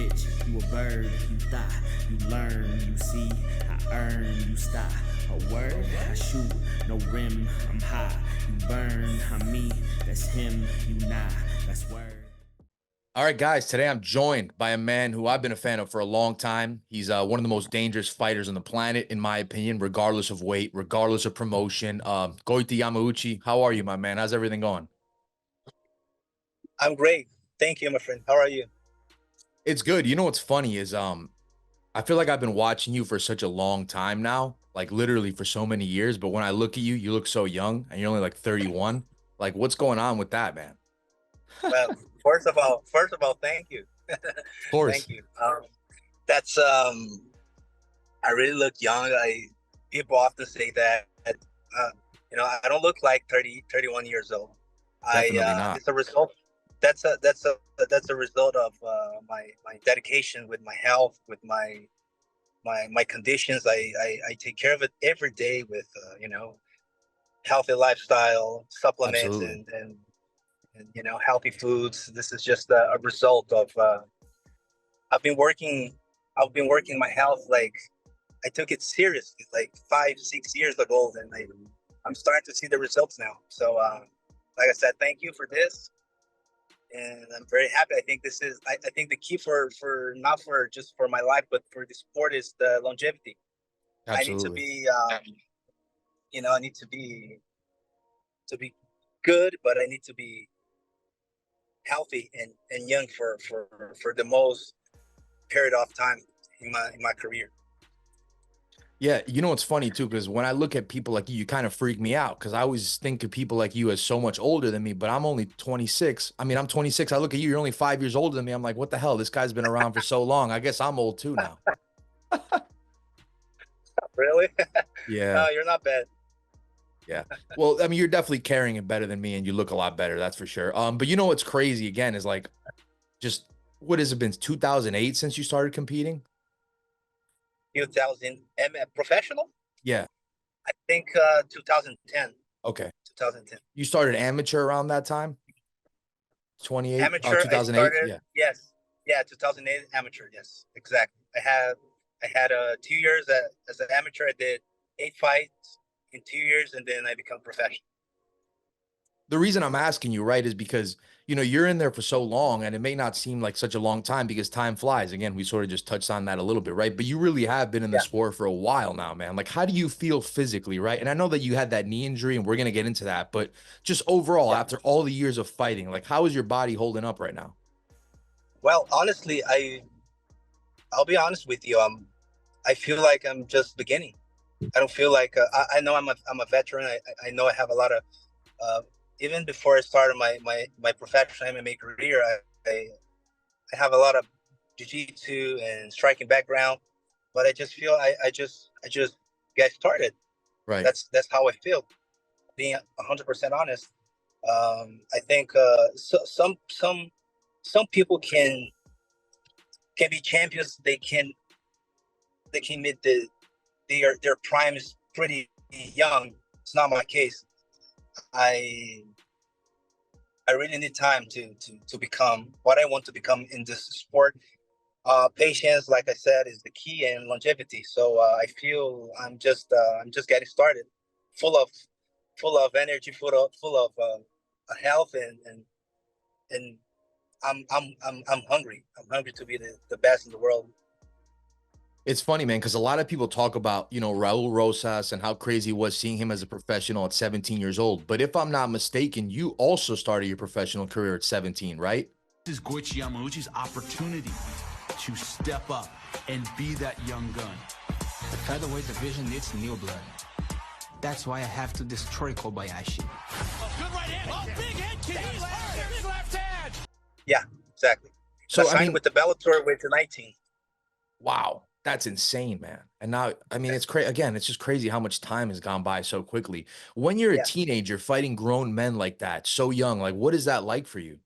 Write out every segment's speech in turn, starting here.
bitch, you a bird, you thigh, you learn, you see, I earn, you stop. A word, I shoot, no rim, I'm high. You burn, I'm me, that's him, you nah, that's word. All right, guys, today I'm joined by a man who I've been a fan of for a long time. He's one of the most dangerous fighters on the planet, in my opinion, regardless of weight, regardless of promotion. Goiti Yamauchi, how are you, my man? How's everything going? I'm great. Thank you, my friend. How are you? It's good. You know what's funny is I feel like I've been watching you for such a long time now, like literally for so many years. But when I look at you, you look so young and you're only like 31. Like, what's going on with that, man? Well, first of all, thank you. Of course. Thank you. That's I really look young. People often say that I don't look like 30, 31 years old. Definitely not. It's a result. That's a result of my dedication with my health, with my conditions. I take care of it every day with healthy lifestyle, supplements, Absolutely. and healthy foods. This is just a result of I've been working my health, like I took it seriously like 5, 6 years ago, and I'm starting to see the results now. So like I said, thank you for this, and I'm very happy. I think this is I think the key for not for just for my life, but for the sport is the longevity. I need to Absolutely. be I need to be good, but I need to be healthy and young for the most period of time in my career. Yeah, you know what's funny too, because when I look at people like you kind of freak me out because I always think of people like you as so much older than me, but I'm only 26. I mean, I'm 26. I look at you, you're only 5 years older than me. I'm like, what the hell? This guy's been around for so long. I guess I'm old too now. Really? Yeah, No, you're not bad. yeah. Well, I mean, you're definitely carrying it better than me, and you look a lot better, that's for sure. But you know what's crazy again is like just what has it been 2008 since you started competing? 2000 professional? Yeah. I think 2010. Okay. 2010. You started amateur around that time? 28, Amateur, I 2008? started, Yeah. yes. Yeah, 2008 amateur, yes. Exactly. I had 2 years as an amateur. I did 8 fights in 2 years, and then I become professional. The reason I'm asking you, right, is because, you're in there for so long and it may not seem like such a long time because time flies. Again, we sort of just touched on that a little bit, right? But you really have been in the Yeah. sport for a while now, man. Like, how do you feel physically, right? And I know that you had that knee injury and we're going to get into that, but just overall, Yeah. after all the years of fighting, like, how is your body holding up right now? Well, honestly, I'll be honest with you. I feel like I'm just beginning. I don't feel like I know I'm a veteran. I know I have a lot of uh, even before I started my professional MMA career. I have a lot of jiu-jitsu and striking background, but I just feel I just get started. Right. That's how I feel. Being 100% honest, I think some people can be champions. They can meet their prime is pretty young. It's not my case. I I really need time to become what I want to become in this sport. Patience, like I said, is the key, and longevity. So I feel I'm just getting started, full of full of energy, full of health, and I'm hungry. I'm hungry to be the best in the world. It's funny, man, because a lot of people talk about, Raul Rosas and how crazy it was seeing him as a professional at 17 years old. But if I'm not mistaken, you also started your professional career at 17, right? This is Goiti Yamauchi's opportunity to step up and be that young gun. The featherweight division needs new blood. That's why I have to destroy Kobayashi. Good right hand. Oh, big head kick. Big left hand. Yeah, exactly. So, I signed with the Bellator with the 19. Wow, that's insane, man. And now, I mean, it's crazy. Again, it's just crazy how much time has gone by so quickly. When you're a Yeah. teenager fighting grown men like that, so young, like, what is that like for you?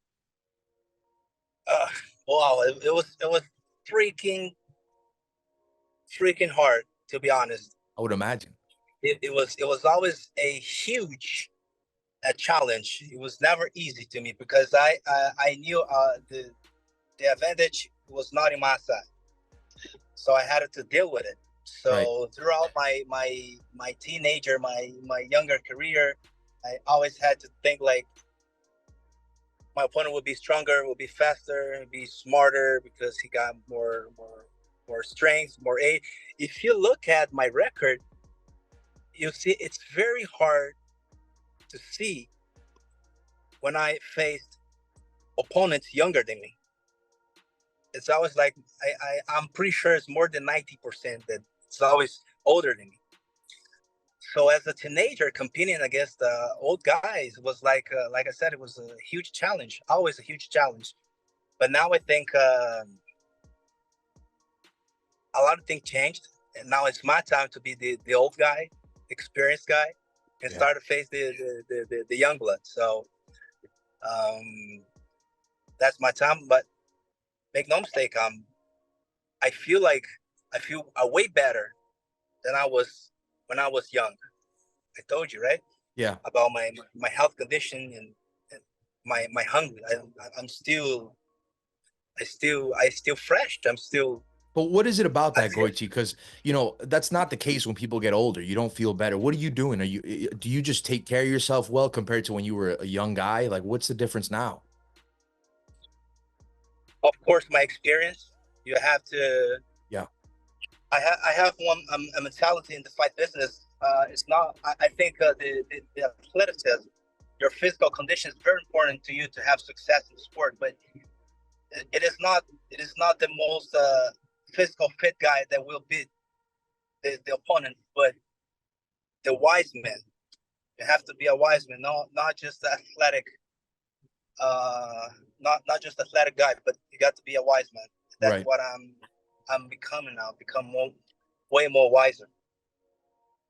Uh, wow, it was freaking freaking hard, to be honest. I would imagine. It was always a huge a challenge. It was never easy to me because I knew the advantage was not in my side. So I had to deal with it. Right. So throughout my teenager, my younger career, I always had to think like my opponent would be stronger, would be faster, be smarter because he got more strength, more age. If you look at my record, you see it's very hard to see when I faced opponents younger than me. It's always like I'm pretty sure it's more than 90% that it's always older than me. So as a teenager, competing against old guys was like I said, it was a huge challenge, always a huge challenge. But now I think a lot of things changed, and now it's my time to be the old guy, experienced guy, and start to face the young blood. So that's my time. But make no mistake, I feel way better than I was when I was young. I told you, right? Yeah. About my health condition and my hunger. I'm still fresh. I'm still. But what is it about that, Goiti? Because, you know, that's not the case when people get older. You don't feel better. What are you doing? Do you just take care of yourself well compared to when you were a young guy? Like, what's the difference now? Of course, my experience. You have to. Yeah. I have a mentality in the fight business. It's not. I think the athleticism, your physical condition is very important to you to have success in the sport. But it is not the most physical fit guy that will beat the opponent, but the wise man. You have to be a wise man, not just athletic, not just athletic guy, but you got to be a wise man. That's right. what I'm becoming now. Become way more wiser.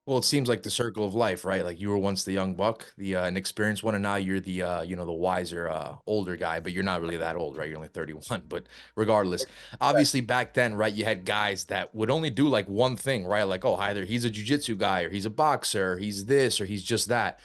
Well, it seems like the circle of life, right? Like you were once the young buck, the inexperienced one, and now you're the you know, the wiser older guy, but you're not really that old, right? You're only 31. But regardless, obviously back then, right, you had guys that would only do like one thing, right? Like, oh, either he's a jiu-jitsu guy or he's a boxer, or he's this or he's just that.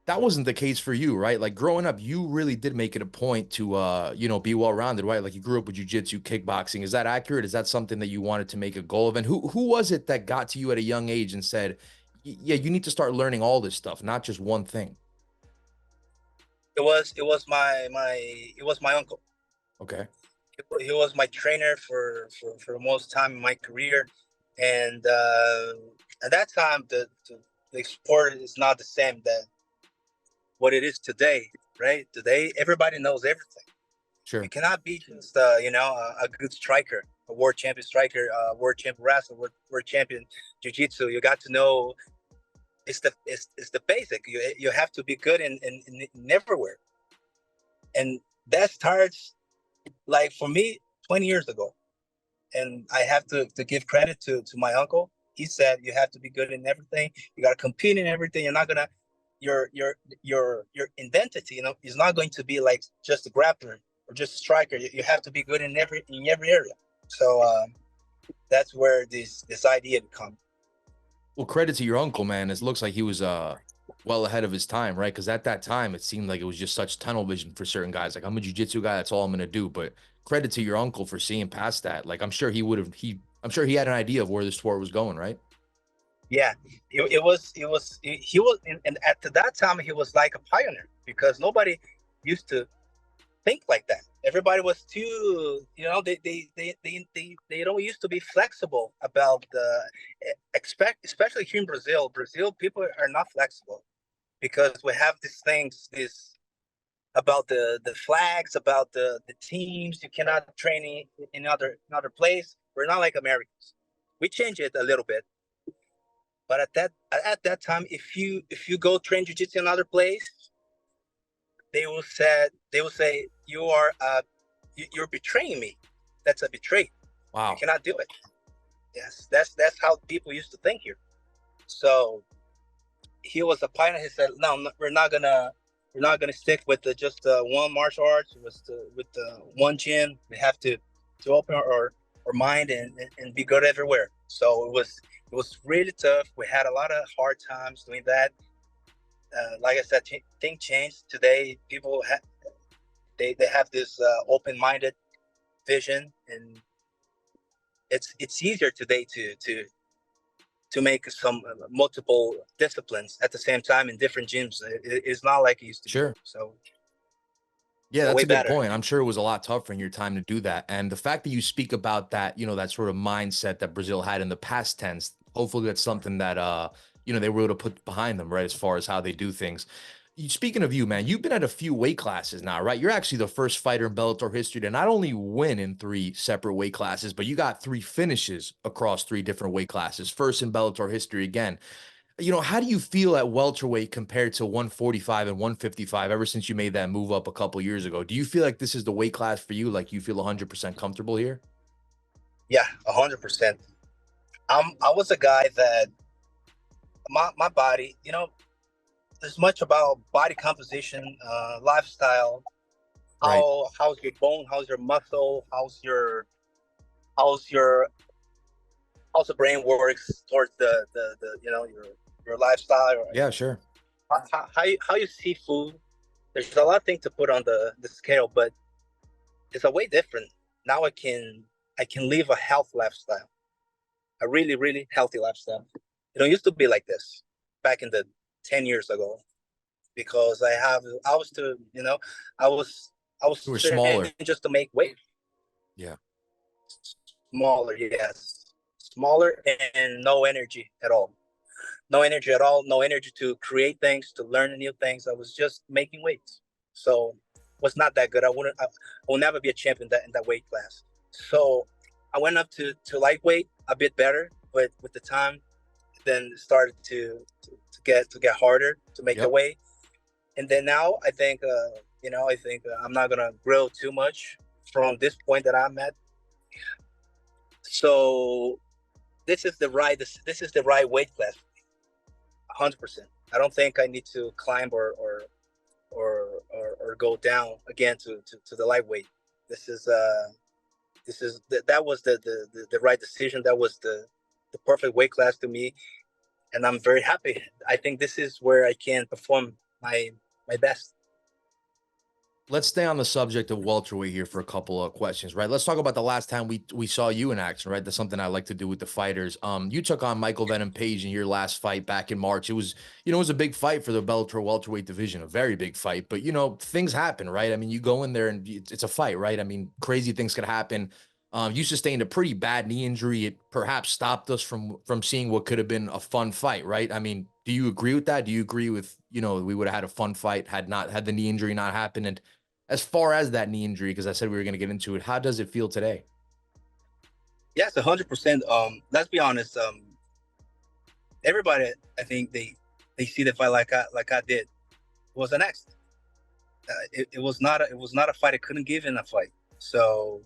That wasn't the case for you, right? Like growing up, you really did make it a point to you know, be well-rounded, right? Like you grew up with jiu-jitsu, kickboxing. Is that accurate? Is that something that you wanted to make a goal of? And who was it that got to you at a young age and said, yeah, you need to start learning all this stuff, not just one thing? It was my uncle. Okay. He was my trainer for the most time in my career, and at that time the sport is not the same that what it is today, right? Today everybody knows everything. Sure. You cannot be just you know, a good striker, a world champion striker, world champion wrestler, world champion jiu-jitsu. You got to know it's the basic. You have to be good in everywhere, and that starts like for me 20 years ago. And I have to give credit to my uncle. He said you have to be good in everything. You got to compete in everything. You're not gonna your identity, you know, is not going to be like just a grappler or just a striker. You have to be good in every area. So that's where this idea comes. Well, credit to your uncle, man. It looks like he was well ahead of his time, right? Because at that time, it seemed like it was just such tunnel vision for certain guys. Like, I'm a jiu-jitsu guy, that's all I'm gonna do. But credit to your uncle for seeing past that. Like, I'm sure he would have. I'm sure he had an idea of where the sport was going, right? Yeah, he was, and at that time he was like a pioneer because nobody used to think like that. Everybody was too, you know, they don't used to be flexible about the especially here in Brazil. Brazil people are not flexible because we have these things, about the flags, about the teams. You cannot train in another place. We're not like Americans. We change it a little bit. But at that time, if you go train jiu-jitsu in another place, they will say you're betraying me. That's a betray. Wow. You cannot do it. Yes, that's how people used to think here. So he was a pioneer. He said, "No, we're not gonna stick with just one martial arts. With the one gym. We have to open our mind and be good everywhere." So it was really tough. We had a lot of hard times doing that. Like I said, things changed today. People they have this open-minded vision, and it's easier today to make some multiple disciplines at the same time in different gyms. It's not like it used to Sure. be. So Yeah, that's way a good better. point. I'm sure it was a lot tougher in your time to do that. And the fact that you speak about that, you know, that sort of mindset that Brazil had in the past tense, hopefully that's something that, you know, they were able to put behind them, right? As far as how they do things. Speaking of you, man, you've been at a few weight classes now, right? You're actually the first fighter in Bellator history to not only win in 3 separate weight classes, but you got 3 finishes across 3 different weight classes. First in Bellator history again. You know, how do you feel at welterweight compared to 145 and 155 ever since you made that move up a couple years ago? Do you feel like this is the weight class for you? Like you feel 100% comfortable here? Yeah, 100%. I was a guy that my body, you know, there's much about body composition, lifestyle, Right. how's your bone, how's your muscle, how's your how's the brain works towards the you know your lifestyle. Yeah, sure. How you see food. There's a lot of things to put on the scale, but it's a way different. Now I can live a health lifestyle, a really healthy lifestyle. It don't used to be like this back in the 10 years ago, because I was to, you know, I was You were smaller. just to make weight. Yeah. Smaller, yes. Smaller and no energy at all. No energy at all. No energy to create things, to learn new things. I was just making weights. So was not that good. I will never be a champion in that weight class. So I went up to lightweight a bit better, but with the time, then started to get harder to make the weight. And then now I think, you know, I'm not gonna grow too much from this point that I'm at. So this is the right weight class, 100%. I don't think I need to climb or go down again to the lightweight. That was the right decision. That was the perfect weight class to me, and I'm very happy. I think this is where I can perform my best. Let's stay on the subject of welterweight here for a couple of questions, right? Let's talk about the last time we saw you in action, right? That's something I like to do with the fighters. You took on Michael Venom Page in your last fight back in March. It was, you know, it was a big fight for the Bellator welterweight division, a very big fight. But you know, things happen, right? I mean, you go in there and it's a fight, right? I mean, crazy things could happen. You sustained a pretty bad knee injury. It perhaps stopped us from seeing what could have been a fun fight, right? I mean, do you agree with that? Do you agree with, you know, we would have had a fun fight had the knee injury not happened? And as far as that knee injury, because I said we were going to get into it, how does it feel today? Yes, 100%. Let's be honest. Everybody, I think they see the fight like I did. It was an accident. It was not a fight. I couldn't give in a fight. So,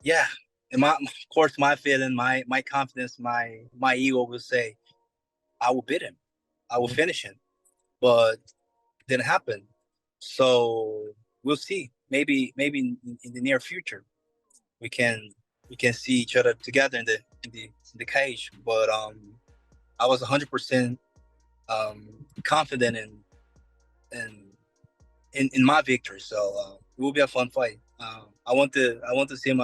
yeah, and of course, my feeling, my confidence, my ego will say, I will beat him, I will finish him, but it didn't happen. So we'll see. Maybe in the near future, we can see each other together in the cage. But I was 100% confident in my victory. So it will be a fun fight. I want to see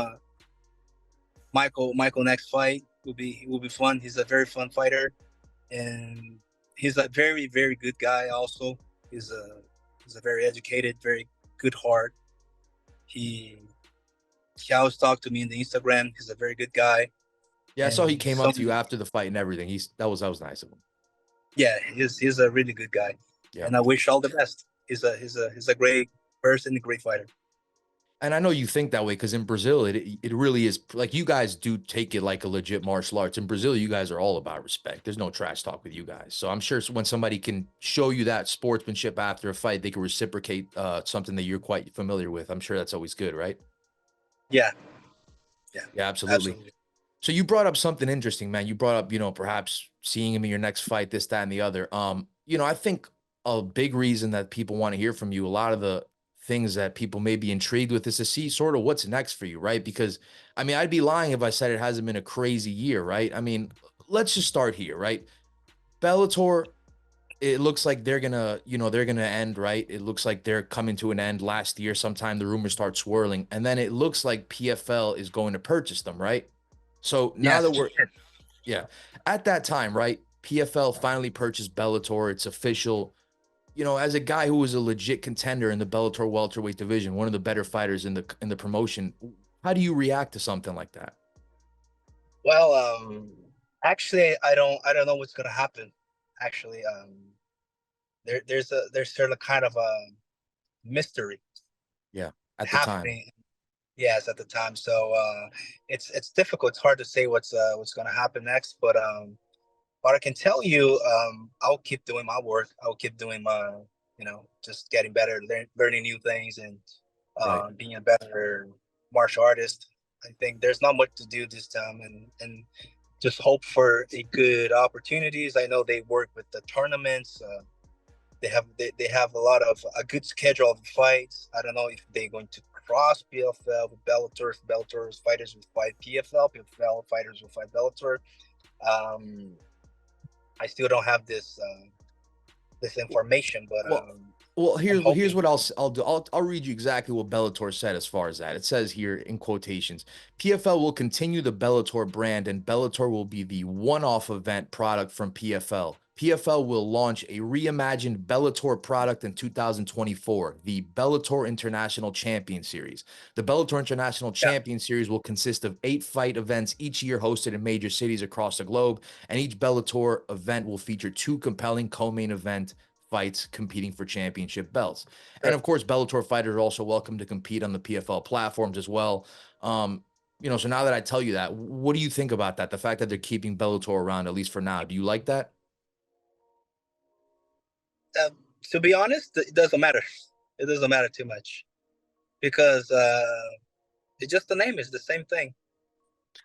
Michael next fight. Will be fun. He's a very fun fighter, and he's a very good guy. Also, he's a very educated, very good heart. He always talked to me in the Instagram. He's a very good guy. Yeah, I saw he came up to you after the fight and everything. That was nice of him. Yeah, he's a really good guy. Yeah. And I wish all the best. He's a great person, a great fighter. And I know you think that way because in Brazil, it really is like you guys do take it like a legit martial arts. In Brazil, you guys are all about respect. There's no trash talk with you guys. So I'm sure when somebody can show you that sportsmanship after a fight, they can reciprocate something that you're quite familiar with. I'm sure that's always good, right? Yeah. Yeah, absolutely. So you brought up something interesting, man. You brought up, you know, perhaps seeing him in your next fight, this, that, and the other. You know, I think a big reason that people want to hear from you, a lot of the things that people may be intrigued with is to see sort of what's next for you, right? Because, I mean, I'd be lying if I said it hasn't been a crazy year, right? I mean, let's just start here, right? Bellator it looks like they're gonna, they're gonna end, right? It looks like they're coming to an end last year. Sometime the rumors start swirling, and then it looks like PFL is going to purchase them, right? So now Yes. that yeah, at that time, right? PFL finally purchased Bellator. It's official. As a guy who was a legit contender in the Bellator welterweight division, one of the better fighters in the promotion, how do you react to something like that? Well, actually, I don't know what's gonna happen. Actually, there's sort of kind of a mystery Yeah, at the time. happening. Yes, at the time. So it's difficult. It's hard to say what's gonna happen next. But I can tell you, I'll keep doing my work. I'll keep doing my, just getting better, learning new things, and Right. being a better martial artist. I think there's not much to do this time, and just hope for a good opportunities. I know they work with the tournaments. They have a good schedule of fights. I don't know if they're going to cross PFL with Bellator. If Bellator's fighters will fight PFL fighters will fight Bellator. Um, I still don't have this information, but Well, well, I'm here's hoping. what I'll do. I'll read you exactly what Bellator said as far as that. It says here in quotations, PFL will continue the Bellator brand, and Bellator will be the one-off event product from PFL. PFL will launch a reimagined Bellator product in 2024, the Bellator International Champion Series. The Bellator International Yeah, Champion Series will consist of 8 fight events each year hosted in major cities across the globe, and each Bellator event will feature 2 compelling co-main event fights competing for championship belts. And sure. of course, Bellator fighters are also welcome to compete on the PFL platforms as well. So now that I tell you that, what do you think about that? The fact that they're keeping Bellator around, at least for now. Do you like that? Uh, to be honest, it doesn't matter. It doesn't matter too much because it's just the name is the same thing.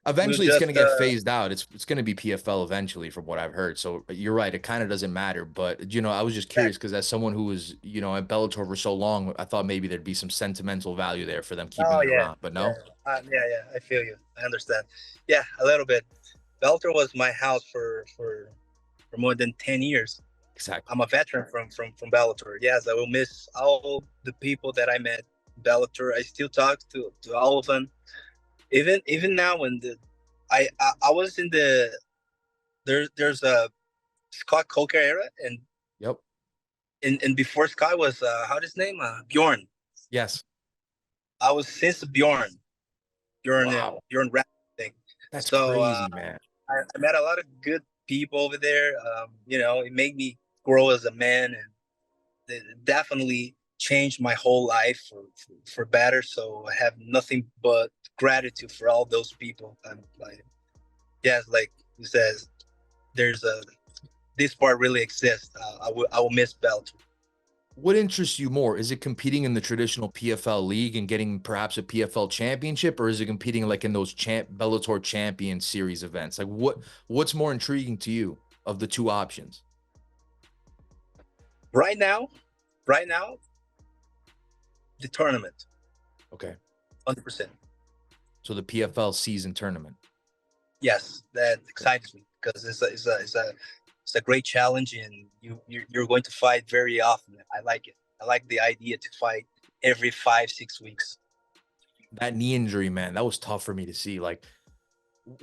We'll Eventually, it's going to just get phased out. It's going to be PFL eventually, from what I've heard. So you're right. It kind of doesn't matter. But I was just curious because as someone who was at Bellator for so long, I thought maybe there'd be some sentimental value there for them keeping oh it yeah, around. But yeah, no, yeah. I feel you. I understand. Yeah, a little bit. Belter was my house for more than 10 years. exactly. I'm a veteran from Bellator. Yes, I will miss all the people that I met in Bellator. I still talk to all of them. Even now when I was in there's a Scott Coker era, Yep. and before Scott was how's his name, Bjorn. Yes. I was since Wow. Bjorn rap thing. That's So crazy, man. I met a lot of good people over there. It made me grow as a man, and it definitely changed my whole life for better. So I have nothing but gratitude for all those people. And like, yes, like you says, there's a this part really exists. I will miss Belt. What interests you more? Is it competing in the traditional PFL league and getting perhaps a PFL championship, or is it competing like in those Bellator Champion Series events? Like what's more intriguing to you of the two options? Right now, right now, the tournament, Okay. 100%. So the PFL season tournament. Yes, that excites me because it's a great challenge, and you're going to fight very often. I like it. I like the idea to fight every 5-6 weeks. That knee injury, man, that was tough for me to see. Like,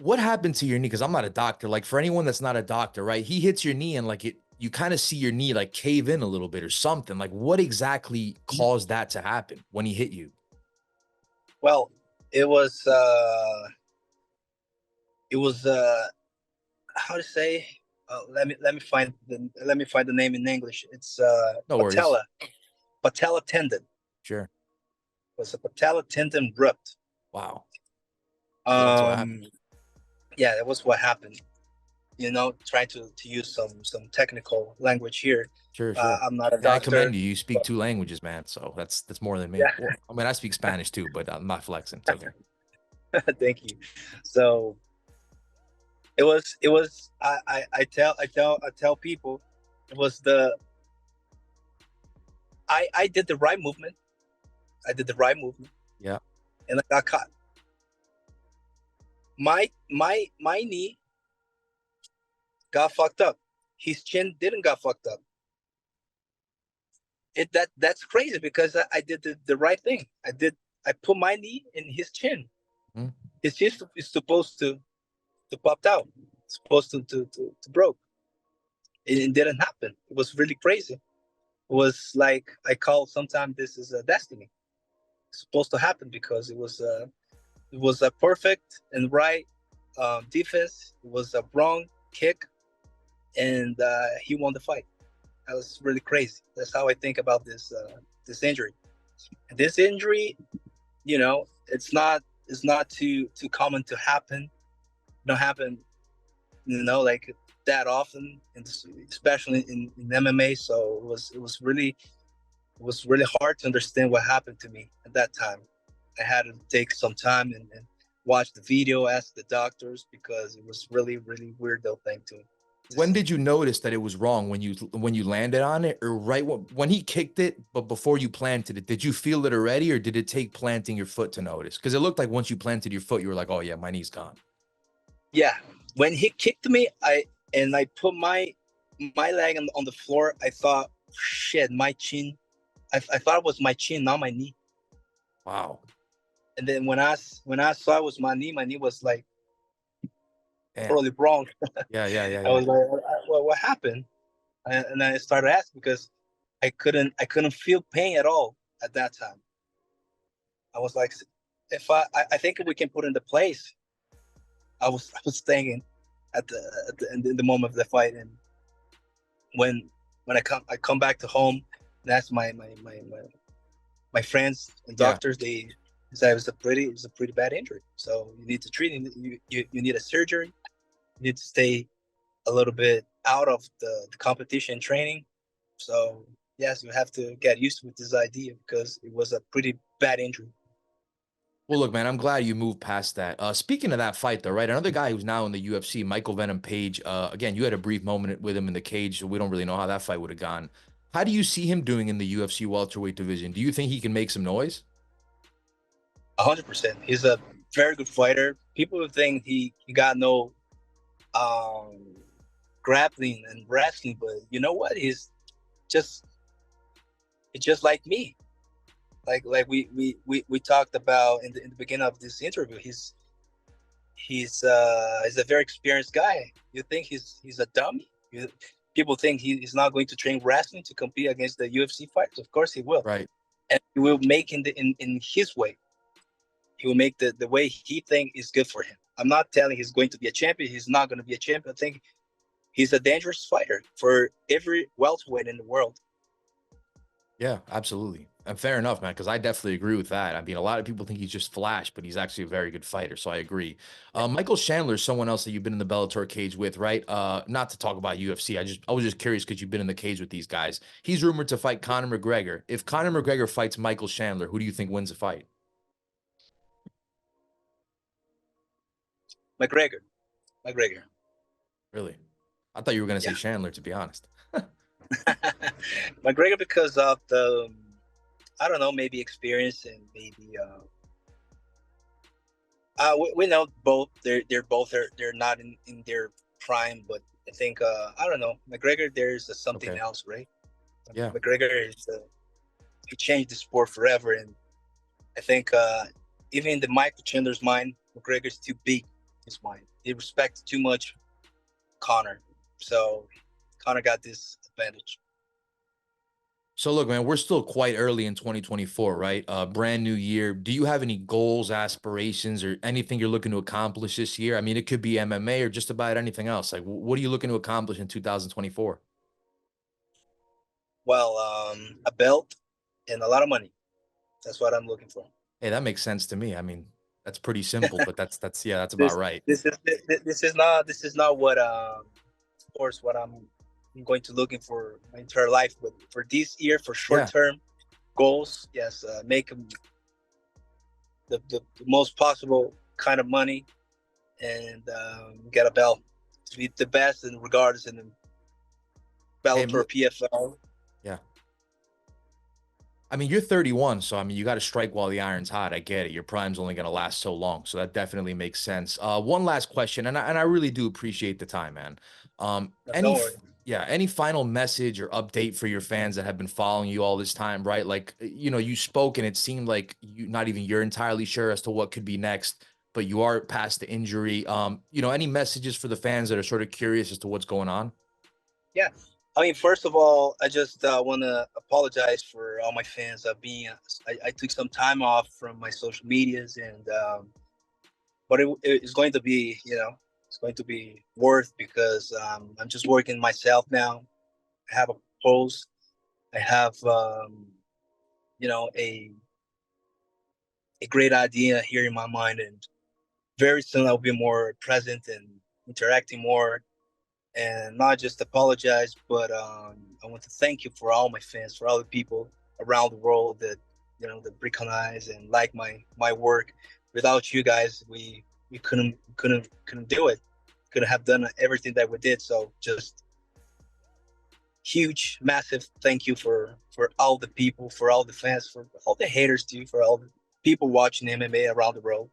what happened to your knee? Because I'm not a doctor. Like, for anyone that's not a doctor, right? He hits your knee and like you kind of see your knee like cave in a little bit or something. Like, what exactly caused that to happen when he hit you? Well, it was how to say. Let me find the name in English. It's No worries. patella tendon. Sure. It was a patella tendon ripped. Wow. So that's what happened. Um, yeah, that was what happened. Trying to use some technical language here. Sure, sure. I'm not a Yeah, I commend doctor. you. You speak 2 languages, man. So that's more than me. Yeah, Well, I mean, I speak Spanish too, but I'm not flexing. It's okay. thank you. So it was. I tell people it was I did the right movement. I did the right movement, Yeah. and I got caught. My knee got fucked up. His chin didn't got fucked up. That's crazy because I did the right thing. I put my knee in his chin. Hmm. His chin is supposed to popped out, supposed to broke. It didn't happen. It was really crazy. It was like I call sometimes this is a destiny. It's supposed to happen because it was a perfect and right defense. It was a wrong kick, and he won the fight. That was really crazy. That's how I think about this injury. And this injury, you know, it's not too common to happen. Don't happen, you know, like that often, and especially in MMA. So it was really hard to understand what happened to me at that time. I had to take some time and watch the video, ask the doctors, because it was really weird though thing to me. When did you notice that it was wrong? When you landed on it, or right when he kicked it, but before you planted it, did you feel it already, or did it take planting your foot to notice? Because it looked like once you planted your foot, you were like, oh yeah, my knee's gone. Yeah, when he kicked me, I put my leg on the floor. I thought, shit, my chin. I thought it was my chin, not my knee. Wow. And then when I saw it was my knee was like Damn. totally wrong. Yeah. I was like, well, what happened? And I started asking because I couldn't feel pain at all at that time. I was like, if I think we can put into place. I was thinking in the moment of the fight, and when I come back to home, and ask my friends and doctors, they said it was a pretty bad injury. So you need to treat it. You need a surgery. You need to stay a little bit out of the competition training. So yes, you have to get used with this idea because it was a pretty bad injury. Well, look, man, I'm glad you moved past that. Speaking of that fight, though, right? Another guy who's now in the UFC, Michael Venom Page. Again, you had a brief moment with him in the cage, so we don't really know how that fight would have gone. How do you see him doing in the UFC welterweight division? Do you think he can make some noise? 100%. He's a very good fighter. People think he got no grappling and wrestling, but you know what? Just it's just like me. Like we talked about in the beginning of this interview. He's a very experienced guy. You think he's a dummy? People think he's not going to train wrestling to compete against the UFC fighters. Of course he will. Right. And he will make in his way. He will make the way he think is good for him. I'm not telling he's going to be a champion. He's not going to be a champion. I think he's a dangerous fighter for every welterweight in the world. Yeah, absolutely. And fair enough, man, because I definitely agree with that. I mean, a lot of people think he's just flash, but he's actually a very good fighter. So I agree. Michael Chandler is someone else that you've been in the Bellator cage with, right? Not to talk about UFC. I was just curious because you've been in the cage with these guys. He's rumored to fight Conor McGregor. If Conor McGregor fights Michael Chandler, who do you think wins the fight? McGregor. Really? I thought you were going to say Chandler, to be honest. McGregor, because of the, I don't know, maybe experience and maybe we know both. They're not in their prime, but I think I don't know, McGregor. There's something else, right? Yeah. McGregor is he changed the sport forever, and I think even in the Michael Chandler's mind, McGregor's too big in his mind. He respects too much Conor, so Conor got this advantage. So look, man, we're still quite early in 2024, right? Brand new year. Do you have any goals, aspirations, or anything you're looking to accomplish this year? I mean, it could be MMA or just about anything else. Like, what are you looking to accomplish in 2024? Well, a belt and a lot of money. That's what I'm looking for. Hey, that makes sense to me. I mean, that's pretty simple, but that's about This right. this is not what of course what I'm going to looking for my entire life. But for this year, for short term goals, yes, make the most possible kind of money and get a belt to be the best in regards in the Bellator PFL. Yeah. I mean, you're 31, so I mean, you got to strike while the iron's hot. I get it. Your prime's only going to last so long, so that definitely makes sense. One last question, and I really do appreciate the time, man. Yeah. Any final message or update for your fans that have been following you all this time, right? Like, you know, you spoke and it seemed like not even you're entirely sure as to what could be next, but you are past the injury. You know, any messages for the fans that are sort of curious as to what's going on? Yeah. I mean, first of all, I just want to apologize for all my fans. I took some time off from my social medias, and but it's going to be, it's going to be worth, because I'm just working myself now. I have a post. I have, a great idea here in my mind, and very soon I'll be more present and interacting more, and not just apologize, but I want to thank you for all my fans, for all the people around the world that that recognize and like my work. Without you guys, we couldn't do it. Couldn't have done everything that we did. So just huge, massive thank you for all the people, for all the fans, for all the haters too, for all the people watching MMA around the world.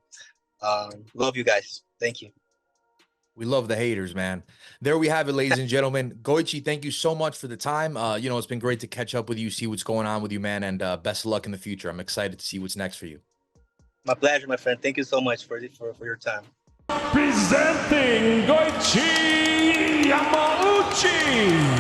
Love you guys. Thank you. We love the haters, man. There we have it, ladies and gentlemen. Goiti, thank you so much for the time. You know, it's been great to catch up with you, see what's going on with you, man, and best of luck in the future. I'm excited to see what's next for you. My pleasure, my friend. Thank you so much for your time. Presenting Goiti Yamauchi.